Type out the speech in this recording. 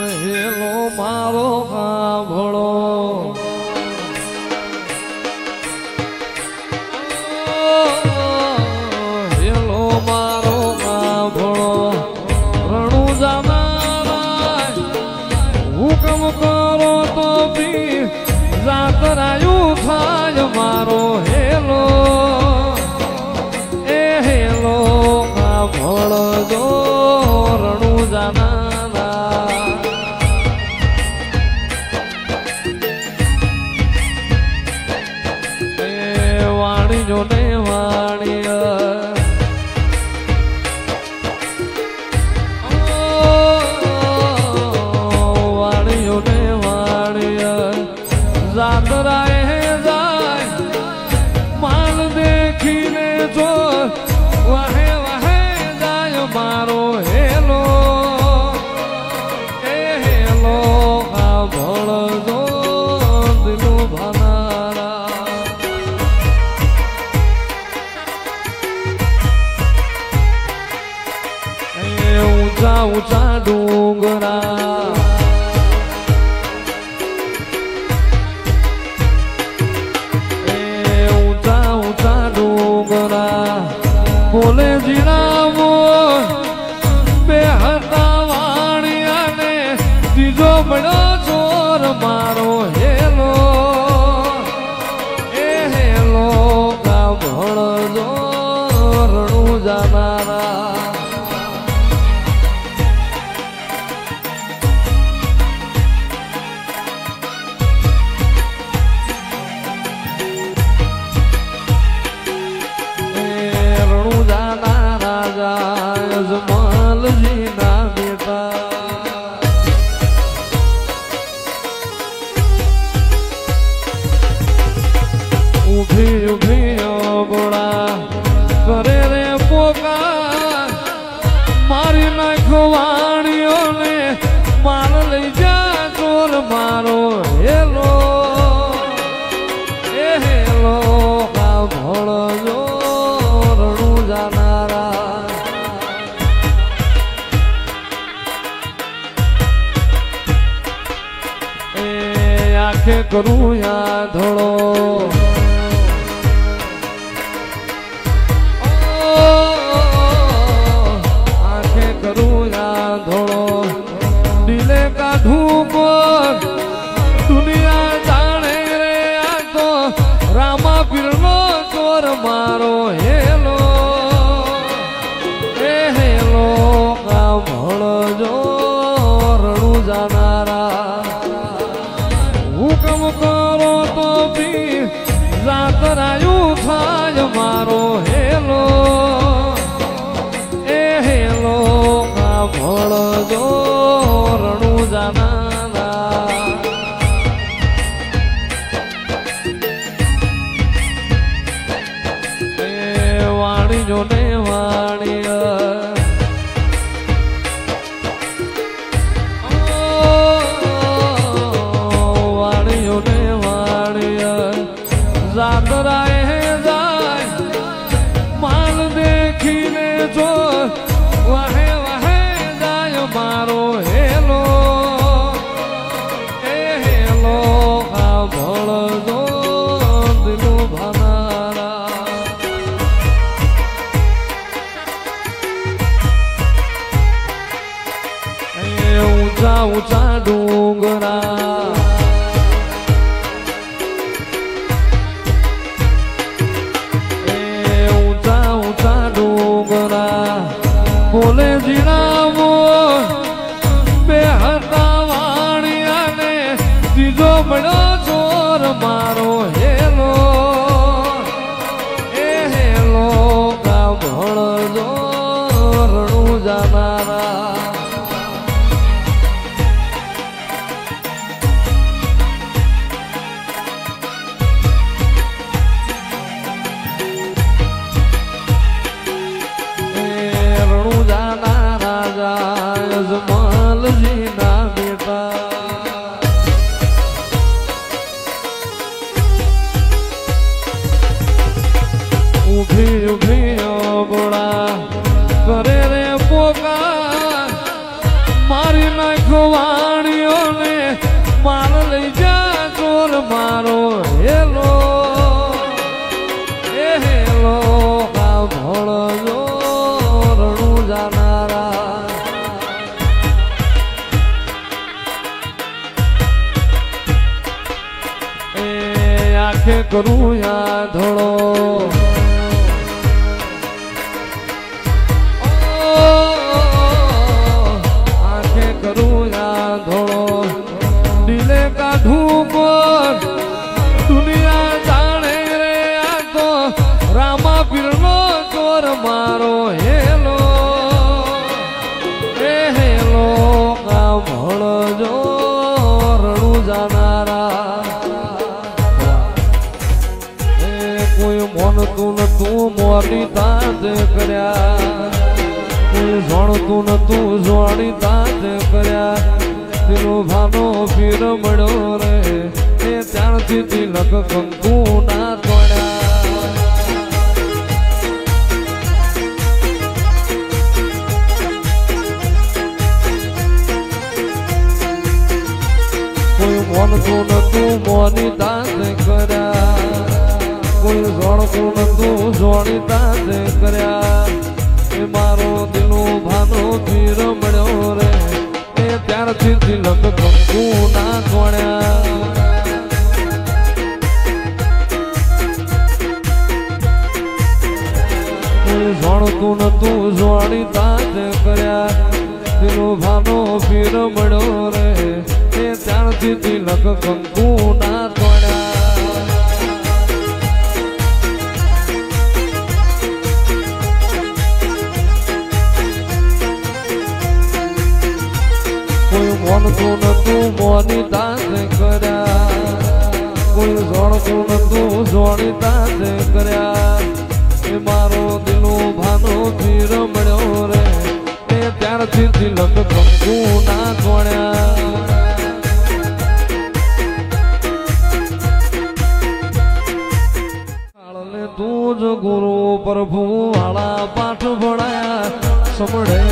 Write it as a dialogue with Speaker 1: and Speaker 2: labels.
Speaker 1: hello મારો સાંભળો hello મારો સાંભળો રણુજા હુકમ કરો તો બી જાતરાયું થાય મારો હેલો એ હેલો સાંભળજો રણુજા વાણીજો ને વાણીય વાણીયો ને વાણીય જાતરાએ જાય માલ દેખીને જો વાહે વાહે જાય મારો હેલો એ હેલો સાંભળજો દિલું ભાનારા ઊંચા ઊંચા ડુંગરા ઊંચા ઊંચા ડુંગરા બોલે જીણાવો બે હતા વાણિયાને ત્રીજો બળો ચોર મારો હેલો એ હેલો સાંભળજો રણુજા નારા જમાલજી ના બેટા ઉભી ઉભી બોળા કરે રે પોકાર મારી નાખો વાણીઓને માર લઈ જા ચોર મારો હેલો એ હેલો સાંભળજો રણુજા નારા આંખે કરું યા ધોળો આંખે કરું યા ધોળો દિલે કાઢું પર દુનિયા જાણે રે આ તો રામા પીરનો ચોર મારો હેલો એ હેલો સાંભળજો રણુજા નારા હુકમ કરો તો બી જાતરાયું થાય મારો હેલો એ હેલો સાંભળજો રણુજા નારા વાણીજો ને વાણીય જાતરાએ જાય માલ દેખીને જો વાહે વાહે જાય મારો હેલો એ હેલો સાંભળજો દિલું ભાનારા ઊંચા ઊંચા ડુંગરા બોલે જીણાવો બે હતા વાણિયાને ત્રીજો બળો ચોર મારો હેલો એ હેલો સાંભળજો રણુજા નારા જમાલજી ના બેટા આંખે કરું યાધળો આંખે કરું યાધળો દિલે કાઢું કોણ દુનિયા જાણે રે આ તો રામા પીરનો ચોર મારો હેલો એ હેલો કામ હળજો રણું જાનારા એ કોઈ મોનતું નતું મોરી તાજ કર્યા કોઈ જોણતું નતું જોડી તાજ કર્યા દિલો ભાનો પીર મળ્યો રે એ ત્યારથી તિલક કંકુ ના તોડ્યા કોઈ મોનતું નતું મોની તાજ કર્યા કોઈ જોણતું નતું જોડી તાજ કર્યા એ મારો દિલો ભાનો પીર મળ્યો રે એ ત્યારથી તિલક કંકુ ના તોડ્યા જોણતું નતું જોડી તાજ કર્યા દિલો ભાનો પીર મળ્યો રે એ ત્યારથી તિલક કંકુ ના તોડ્યા કોઈ મોનતું નતું મોની તાજ કર્યા કોઈ જોણતું નતું જોડી તાજ કર્યા એ મારો દિલો ભાનો પીર મળ્યો રે એ ત્યારથી તિલક કંકુ ના તોડ્યા તું જ ગુરુ પ્રભુ વાળા પાઠ ભણાયા સમળે